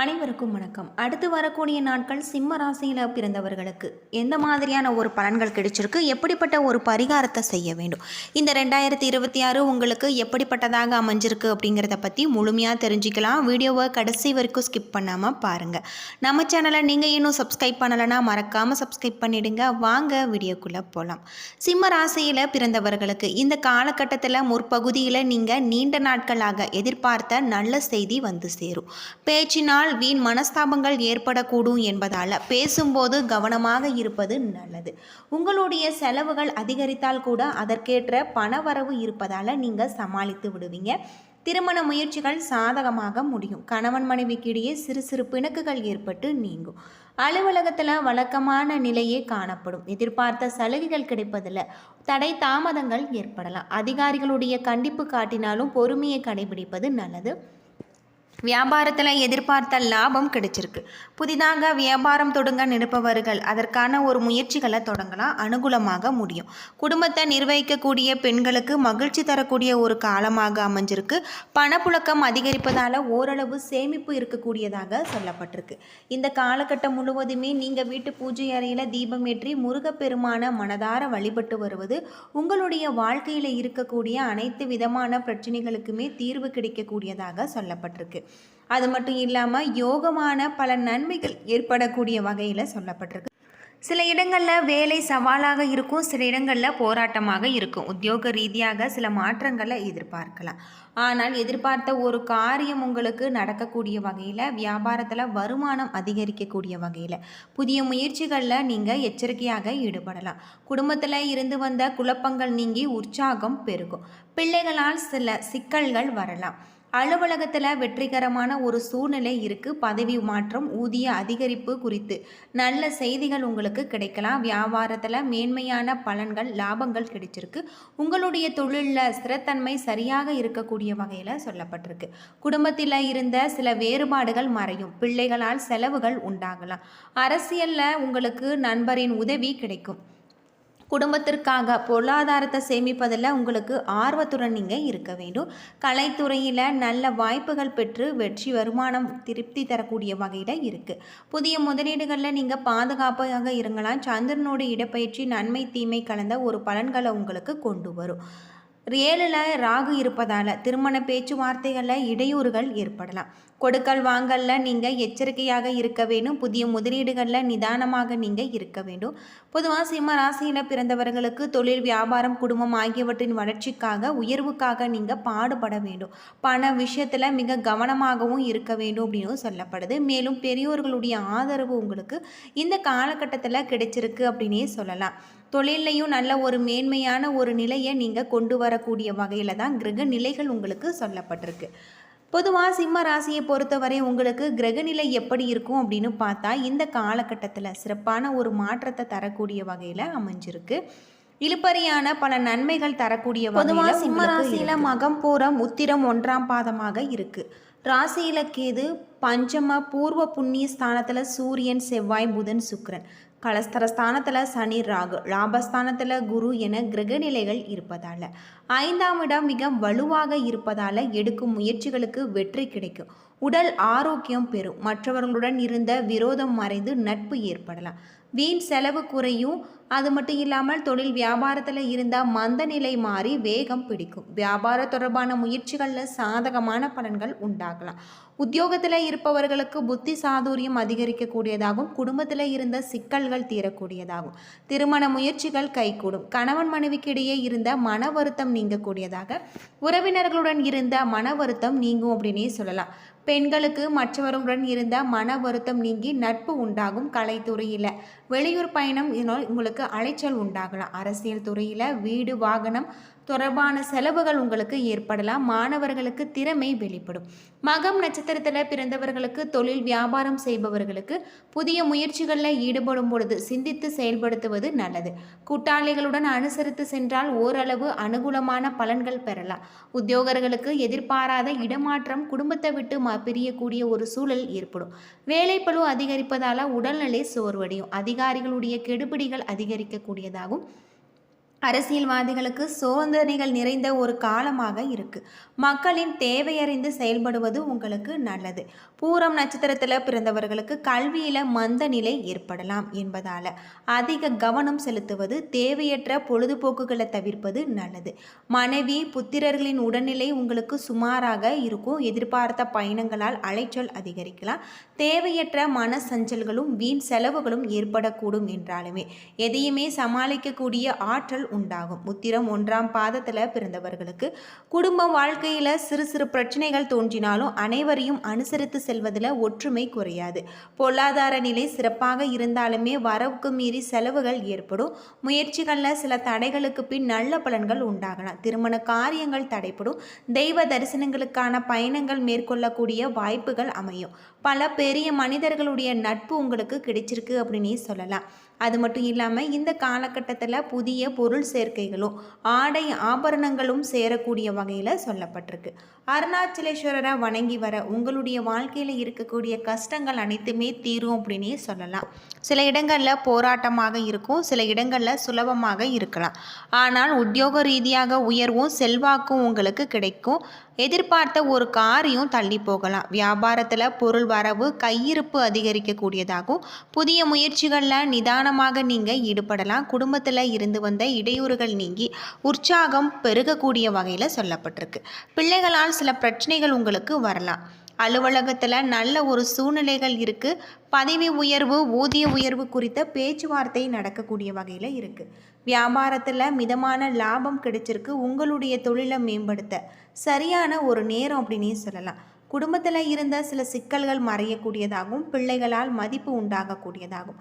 அனைவருக்கும் வணக்கம். அடுத்து வரக்கூடிய நாட்கள் சிம்ம ராசியில் பிறந்தவர்களுக்கு எந்த மாதிரியான ஒரு பலன்கள் கிடைச்சிருக்கு, எப்படிப்பட்ட ஒரு பரிகாரத்தை செய்ய வேண்டும், இந்த 2026 உங்களுக்கு எப்படிப்பட்டதாக அமைஞ்சிருக்கு அப்படிங்கிறத பற்றி முழுமையாக தெரிஞ்சுக்கலாம். வீடியோவை கடைசி வரைக்கும் ஸ்கிப் பண்ணாமல் பாருங்கள். நம்ம சேனலை நீங்கள் இன்னும் சப்ஸ்கிரைப் பண்ணலைன்னா மறக்காமல் சப்ஸ்கிரைப் பண்ணிவிடுங்க. வாங்க வீடியோக்குள்ளே போகலாம். சிம்ம ராசியில் பிறந்தவர்களுக்கு இந்த காலகட்டத்தில் முற்பகுதியில் நீங்கள் நீண்ட நாட்களாக எதிர்பார்த்த நல்ல செய்தி வந்து சேரும். பேச்சினால் வீண் மனஸ்தாபங்கள் ஏற்படக்கூடும் என்பதால் பேசும்போது கவனமாக இருப்பது நல்லது. உங்களுடைய செலவுகள் அதிகரித்தால் கூட அதற்கேற்ற பணவரவு இருப்பதால் நீங்கள் சமாளித்து விடுவீங்க. திருமண முயற்சிகள் சாதகமாக முடியும். கணவன் மனைவிக்கிடையே சிறு சிறு பிணக்குகள் ஏற்பட்டு நீங்கும். அலுவலகத்தில் வழக்கமான நிலையே காணப்படும். எதிர்பார்த்த சலுகைகள் கிடைப்பதில் தடை தாமதங்கள் ஏற்படலாம். அதிகாரிகளுடைய கண்டிப்பு காட்டினாலும் பொறுமையை கடைபிடிப்பது நல்லது. வியாபாரத்தில் எதிர்பார்த்த லாபம் கிடைச்சிருக்கு. புதிதாக வியாபாரம் தொடங்க நினைப்பவர்கள் அதற்கான ஒரு முயற்சிகளை தொடங்கலாம். அனுகூலமாக முடியும். குடும்பத்தை நிர்வகிக்கக்கூடிய பெண்களுக்கு மகிழ்ச்சி தரக்கூடிய ஒரு காலமாக அமைஞ்சிருக்கு. பணப்புழக்கம் அதிகரிப்பதால் ஓரளவு சேமிப்பு இருக்கக்கூடியதாக சொல்லப்பட்டிருக்கு. இந்த காலகட்டம் முழுவதுமே நீங்கள் வீட்டு பூஜை அறையில் தீபம் ஏற்றி முருகப்பெருமான மனதார வழிபட்டு வருவது உங்களுடைய வாழ்க்கையில் இருக்கக்கூடிய அனைத்து விதமான பிரச்சனைகளுக்குமே தீர்வு கிடைக்கக்கூடியதாக சொல்லப்பட்டிருக்கு. அது மட்டும் இல்லாமல் யோகமான பல நன்மைகள் ஏற்படக்கூடிய வகையில் சொல்லப்பட்டிருக்கு. சில இடங்களில் வேலை சவாலாக இருக்கும், சில இடங்களில் போராட்டமாக இருக்கும். உத்தியோக ரீதியாக சில மாற்றங்களை எதிர்பார்க்கலாம். ஆனால் எதிர்பார்த்த ஒரு காரியம் உங்களுக்கு நடக்கக்கூடிய வகையில், வியாபாரத்தில் வருமானம் அதிகரிக்கக்கூடிய வகையில், புதிய முயற்சிகளில் நீங்கள் எச்சரிக்கையாக ஈடுபடலாம். குடும்பத்தில் இருந்து வந்த குழப்பங்கள் நீங்கி உற்சாகம் பெருகும். பிள்ளைகளால் சில சிக்கல்கள் வரலாம். அலுவலகத்தில் வெற்றிகரமான ஒரு சூழ்நிலை இருக்குது. பதவி மாற்றம், ஊதிய அதிகரிப்பு குறித்து நல்ல செய்திகள் உங்களுக்கு கிடைக்கலாம். வியாபாரத்தில் மேன்மையான பலன்கள், லாபங்கள் கிடைச்சிருக்கு. உங்களுடைய தொழிலில் ஸ்திரத்தன்மை சரியாக இருக்கக்கூடிய வகையில் சொல்லப்பட்டிருக்கு. குடும்பத்தில் இருந்த சில வேறுபாடுகள் மறையும். பிள்ளைகளால் செலவுகள் உண்டாகலாம். அரசியலில் உங்களுக்கு நண்பரின் உதவி கிடைக்கும். குடும்பத்திற்காக பொருளாதாரத்தை சேமிப்பதில் உங்களுக்கு ஆர்வத்துடன் நீங்கள் இருக்க வேண்டும். கலைத்துறையில் நல்ல வாய்ப்புகள் பெற்று வெற்றி, வருமானம் திருப்தி தரக்கூடிய வகையில் இருக்குது. புதிய முதலீடுகளில் நீங்கள் பாதுகாப்பாக இருங்கலாம். சந்திரனோட இடப்பெயர்ச்சி நன்மை தீமை கலந்த ஒரு பலன்களை உங்களுக்கு கொண்டு வரும். 7ல் ராகு இருப்பதால் திருமண பேச்சுவார்த்தைகளில் இடையூறுகள் ஏற்படலாம். கொடுக்கல் வாங்கலில் நீங்கள் எச்சரிக்கையாக இருக்க வேண்டும். புதிய முதலீடுகளில் நிதானமாக நீங்கள் இருக்க வேண்டும். பொதுவாக சிம்ம ராசியில் பிறந்தவர்களுக்கு தொழில், வியாபாரம், குடும்பம் ஆகியவற்றின் வளர்ச்சிக்காக, உயர்வுக்காக நீங்கள் பாடுபட வேண்டும். பண விஷயத்தில் மிக கவனமாகவும் இருக்க வேண்டும் அப்படின்னு சொல்லப்படுது. மேலும் பெரியோர்களுடைய ஆதரவு உங்களுக்கு இந்த காலகட்டத்தில் கிடைச்சிருக்கு அப்படின்னே சொல்லலாம். தொழிலையும் நல்ல ஒரு மேன்மையான ஒரு நிலையை நீங்கள் கொண்டு வரக்கூடிய வகையில் தான் கிரக நிலைகள் உங்களுக்கு சொல்லப்பட்டிருக்கு. பொதுவாக சிம்ம ராசியை பொறுத்தவரை உங்களுக்கு கிரகநிலை எப்படி இருக்கும் அப்படின்னு பார்த்தா, இந்த காலகட்டத்தில் சிறப்பான ஒரு மாற்றத்தை தரக்கூடிய வகையில் அமைஞ்சிருக்கு. இழுபறியான பல நன்மைகள் தரக்கூடிய பொதுவாக சிம்ம ராசியில் மகம், பூரம், உத்திரம் 1ஆம் பாதமாக இருக்குது. ராசியில் கேது, பஞ்சம பூர்வ புண்ணிய ஸ்தானத்தில் சூரியன், செவ்வாய், புதன், சுக்கிரன், கலஸ்தரஸ்தானத்தில் சனி, ராகு, லாபஸ்தானத்தில் குரு என கிரகநிலைகள் இருப்பதால் 5ஆம் இடம் மிக வலுவாக இருப்பதால் எடுக்கும் முயற்சிகளுக்கு வெற்றி கிடைக்கும். உடல் ஆரோக்கியம் பெறும். மற்றவர்களுடன் இருந்த விரோதம் மறைந்து நட்பு ஏற்படலாம். வீண் செலவு குறையும். அது மட்டும் இல்லாமல் தொழில் வியாபாரத்தில் இருந்த மந்த நிலை மாறி வேகம் பிடிக்கும். வியாபார தொடர்பான முயற்சிகளில் சாதகமான பலன்கள் உண்டாகலாம். உத்தியோகத்தில் இருப்பவர்களுக்கு புத்தி சாதுரியம் அதிகரிக்கக்கூடியதாகும். குடும்பத்தில் இருந்த சிக்கல்கள் தீரக்கூடியதாகும். திருமண முயற்சிகள் கைகூடும். கணவன் மனைவிக்கிடையே இருந்த மன வருத்தம் நீங்கக்கூடியதாக, உறவினர்களுடன் இருந்த மன வருத்தம் நீங்கும் அப்படின்னே சொல்லலாம். பெண்களுக்கு மற்றவர்களுடன் இருந்த மன வருத்தம் நீங்கி நட்பு உண்டாகும். கலைத்துறையில் வெளியூர் பயணம் உங்களுக்கு அலைச்சல் உண்டாகலாம். அரசியல் துறையில் வீடு, வாகனம் தொடர்பான செலவுகள் உங்களுக்கு ஏற்படலாம். மாணவர்களுக்கு திறமை வெளிப்படும். மகம் நட்சத்திரத்தில் பிறந்தவர்களுக்கு தொழில், வியாபாரம் செய்பவர்களுக்கு புதிய முயற்சிகளில் ஈடுபடும் பொழுது சிந்தித்து செயல்படுத்துவது நல்லது. கூட்டாளிகளுடன் அனுசரித்து சென்றால் ஓரளவு அனுகூலமான பலன்கள் பெறலாம். உத்தியோகர்களுக்கு எதிர்பாராத இடமாற்றம், குடும்பத்தை விட்டு பிரியக்கூடிய ஒரு சூழல் ஏற்படும். வேலைப்பளு அதிகரிப்பதால் உடல்நிலை சோர்வடையும். அதிகாரிகளுடைய கெடுபிடிகள் அதிகரிக்கக்கூடியதாகும். அரசியல்வாதிகளுக்கு சோதனைகள் நிறைந்த ஒரு காலமாக இருக்கு. மக்களின் தேவையறிந்து செயல்படுவது உங்களுக்கு நல்லது. பூரம் நட்சத்திரத்தில் பிறந்தவர்களுக்கு கல்வியில மந்த நிலை ஏற்படலாம் என்பதால அதிக கவனம் செலுத்துவது, தேவையற்ற பொழுதுபோக்குகளை தவிர்ப்பது நல்லது. மனைவி புத்திரர்களின் உடல்நிலை உங்களுக்கு சுமாராக இருக்கும். எதிர்பார்த்த பயணங்களால் அலைச்சல் அதிகரிக்கலாம். தேவையற்ற மன சஞ்சல்களும் வீண் செலவுகளும் ஏற்படக்கூடும் என்றாலுமே எதையுமே சமாளிக்கக்கூடிய ஆற்றல் உண்டாகும். உத்திரம் 1ஆம் பாதத்தில் பிறந்தவர்களுக்கு குடும்ப வாழ்க்கையில் சிறு சிறு பிரச்சனைகள் தோன்றினாலும் அனைவரையும் அனுசரித்து செல்வதில் ஒற்றுமை குறையாது. பொருளாதார நிலை சிறப்பாக இருந்தாலுமே வரவுக்கு மீறி செலவுகள் ஏற்படும். முயற்சிகளில் சில தடைகளுக்கு பின் நல்ல பலன்கள் உண்டாகலாம். திருமண காரியங்கள் தடைப்படும். தெய்வ தரிசனங்களுக்கான பயணங்கள் மேற்கொள்ளக்கூடிய வாய்ப்புகள் அமையும். பல பெரிய மனிதர்களுடைய நட்பு உங்களுக்கு கிடைச்சிருக்கு அப்படின்னே சொல்லலாம். அது மட்டும் இல்லாமல் இந்த காலகட்டத்தில் புதிய பொருள் சேர்க்கைகளும் ஆடை ஆபரணங்களும் சேரக்கூடிய வகையில் சொல்லப்பட்டிருக்கு. அருணாச்சலேஸ்வரரை வணங்கி வர உங்களுடைய வாழ்க்கையில் இருக்கக்கூடிய கஷ்டங்கள் அனைத்துமே தீரும் அப்படின்னே சொல்லலாம். சில இடங்களில் போராட்டமாக இருக்கும், சில இடங்களில் சுலபமாக இருக்கலாம். ஆனால் உத்தியோக ரீதியாக உயர்வும் செல்வாக்கும் உங்களுக்கு கிடைக்கும். எதிர்பார்த்த ஒரு காரியம் தள்ளி போகலாம். வியாபாரத்தில் பொருள் வரவு கையிருப்பு அதிகரிக்கக்கூடியதாகும். புதிய முயற்சிகளில் நிதானமாக நீங்கள் ஈடுபடலாம். குடும்பத்தில் இருந்து வந்த இடையூறுகள் நீங்கி உற்சாகம் பெருகக்கூடிய வகையில் சொல்லப்பட்டிருக்கு. பிள்ளைகளால் சில பிரச்சனைகள் உங்களுக்கு வரலாம். அலுவலகத்தில் நல்ல ஒரு சூழ்நிலைகள் இருக்குது. பதவி உயர்வு ஊதிய உயர்வு குறித்த பேச்சுவார்த்தை நடக்கக்கூடிய வகையில் இருக்குது. வியாபாரத்தில் மிதமான லாபம் கிடைச்சிருக்கு. உங்களுடைய தொழிலை மேம்படுத்த சரியான ஒரு நேரம் அப்படின்னே சொல்லலாம். குடும்பத்தில் இருந்த சில சிக்கல்கள் மறையக்கூடியதாகவும் பிள்ளைகளால் மதிப்பு உண்டாகக்கூடியதாகும்.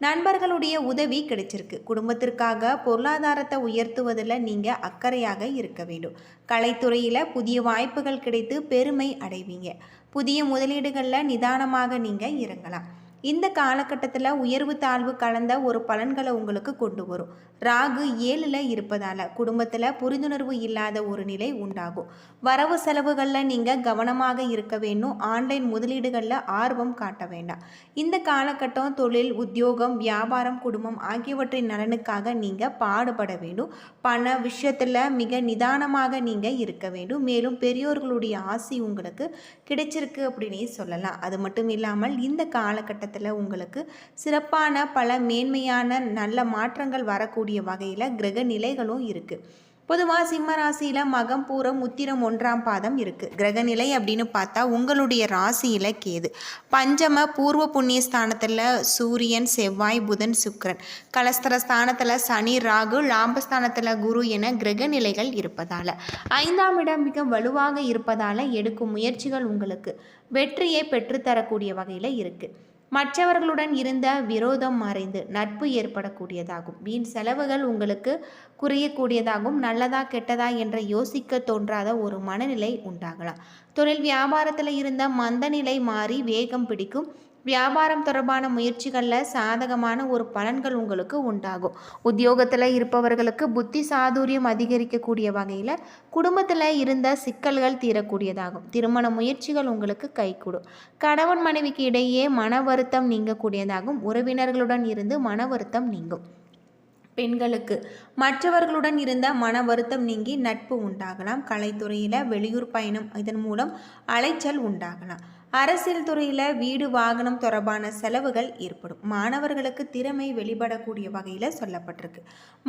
நண்பர்களுடைய உதவி கிடைச்சிருக்கு. குடும்பத்திற்காக பொருளாதாரத்தை உயர்த்துவதில் நீங்கள் அக்கறையாக இருக்க வேண்டும். கலைத்துறையில் புதிய வாய்ப்புகள் கிடைத்து பெருமை அடைவீங்க. புதிய முதலீடுகளில் நிதானமாக நீங்கள் இறங்கலாம். இந்த காலகட்டத்தில் உயர்வு தாழ்வு கலந்த ஒரு பலன்களை உங்களுக்கு கொண்டு வரும். ராகு 7ல் இருப்பதால் குடும்பத்தில் புரிந்துணர்வு இல்லாத ஒரு நிலை உண்டாகும். வரவு செலவுகளில் நீங்கள் கவனமாக இருக்க வேண்டும். ஆன்லைன் முதலீடுகளில் ஆர்வம் காட்ட வேண்டாம். இந்த காலகட்டம் தொழில், உத்தியோகம், வியாபாரம், குடும்பம் ஆகியவற்றின் நலனுக்காக நீங்கள் பாடுபட வேண்டும். பண விஷயத்தில் மிக நிதானமாக நீங்கள் இருக்க வேண்டும். மேலும் பெரியோர்களுடைய ஆசி உங்களுக்கு கிடைச்சிருக்கு அப்படின்னே சொல்லலாம். அது மட்டும் இல்லாமல் இந்த காலகட்டத்தில் உங்களுக்கு சிறப்பான பல மேன்மையான நல்ல மாற்றங்கள் வரக்கூடிய வகையில் கிரக நிலைகளும் இருக்குது. பொதுவாக சிம்ம ராசியில் மகம் பூரம் உத்திரம் 1ஆம் பாதம் இருக்குது. கிரகநிலை அப்படின்னு பார்த்தா உங்களுடைய ராசியில் கேது, பஞ்சம பூர்வ புண்ணிய ஸ்தானத்தில் சூரியன், செவ்வாய், புதன், சுக்கிரன், கலஸ்தர ஸ்தானத்தில் சனி, ராகு, லாபஸ்தானத்தில் குரு என கிரகநிலைகள் இருப்பதால் 5ஆம் இடம் மிக வலுவாக இருப்பதால் எடுக்கும் முயற்சிகள் உங்களுக்கு வெற்றியை பெற்றுத்தரக்கூடிய வகையில் இருக்குது. மற்றவர்களுடன் இருந்த விரோதம் மறைந்து நட்பு ஏற்படக்கூடியதாகும். வீண் செலவுகள் உங்களுக்கு குறையக்கூடியதாகும். நல்லதா கெட்டதா என்ற யோசிக்க தோன்றாத ஒரு மனநிலை உண்டாகலாம். தொழில் வியாபாரத்தில் இருந்த மந்த நிலை மாறி வேகம் பிடிக்கும். வியாபாரம் தொடர்பான முயற்சிகளில் சாதகமான ஒரு பலன்கள் உங்களுக்கு உண்டாகும். உத்தியோகத்தில் இருப்பவர்களுக்கு புத்தி சாதுரியம் அதிகரிக்கக்கூடிய வகையில் குடும்பத்தில் இருந்த சிக்கல்கள் தீரக்கூடியதாகும். திருமண முயற்சிகள் உங்களுக்கு கைகூடும். கணவன் மனைவிக்கு இடையே மன வருத்தம் நீங்கக்கூடியதாகும். உறவினர்களுடன் இருந்து மன வருத்தம் நீங்கும். பெண்களுக்கு மற்றவர்களுடன் இருந்த மன வருத்தம் நீங்கி நட்பு உண்டாகலாம். கலைத்துறையில் வெளியூர் பயணம், இதன் மூலம் அலைச்சல் உண்டாகலாம். அரசியல் துறையில் வீடு வாகனம் தொடர்பான செலவுகள் ஏற்படும். மாணவர்களுக்கு திறமை வெளிப்படக்கூடிய வகையில் சொல்லப்பட்டிருக்கு.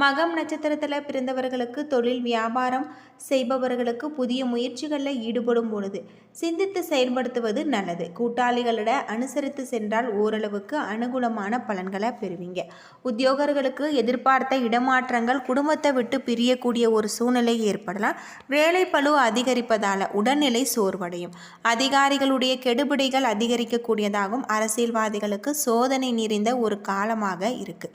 மகம் நட்சத்திரத்தில் பிறந்தவர்களுக்கு தொழில் வியாபாரம் செய்பவர்களுக்கு புதிய முயற்சிகளில் ஈடுபடும் பொழுது சிந்தித்து செயல்படுத்துவது நல்லது. கூட்டாளிகளிட அனுசரித்து சென்றால் ஓரளவுக்கு அனுகூலமான பலன்களை பெறுவீங்க. உத்தியோகர்களுக்கு எதிர்பார்த்த இடமாற்றங்கள் குடும்பத்தை விட்டு பிரியக்கூடிய ஒரு சூழ்நிலை ஏற்படலாம். வேலை பளு அதிகரிப்பதால் உடல்நிலை சோர்வடையும். அதிகாரிகளுடைய கெடுபிடிகள் அதிகரிக்கக்கூடியதாகும். அரசியல்வாதிகளுக்கு சோதனை நிறைந்த ஒரு காலமாக இருக்கு.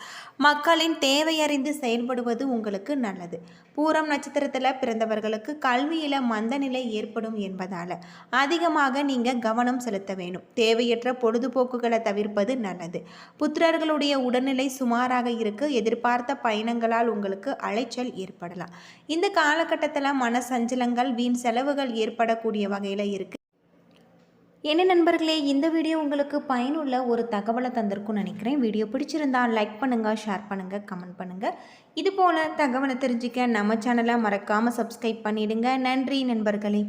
மக்களின் தேவையறிந்து செயல்படுவது உங்களுக்கு நல்லது. பூரம் நட்சத்திரத்தில் பிறந்தவர்களுக்கு கல்வியில மந்த நிலை ஏற்படும் என்பதால் அதிகமாக நீங்கள் கவனம் செலுத்த வேண்டும். தேவையற்ற பொழுதுபோக்குகளை தவிர்ப்பது நல்லது. புத்திரர்களுடைய உடல்நிலை சுமாராக இருக்கு. எதிர்பார்த்த பயணங்களால் உங்களுக்கு அலைச்சல் ஏற்படலாம். இந்த காலகட்டத்தில் மன சஞ்சலங்கள் வீண் செலவுகள் ஏற்படக்கூடிய வகையில் இருக்கு. என்ன நண்பர்களே, இந்த வீடியோ உங்களுக்கு பயனுள்ள ஒரு தகவலை தந்திருக்கும்னு நினைக்கிறேன். வீடியோ பிடிச்சிருந்தா லைக் பண்ணுங்கள், ஷேர் பண்ணுங்கள், கமெண்ட் பண்ணுங்கள். இது போல் தகவலை தெரிஞ்சுக்க நம்ம சேனலை மறக்காமல் சப்ஸ்கிரைப் பண்ணிவிடுங்க. நன்றி நண்பர்களே.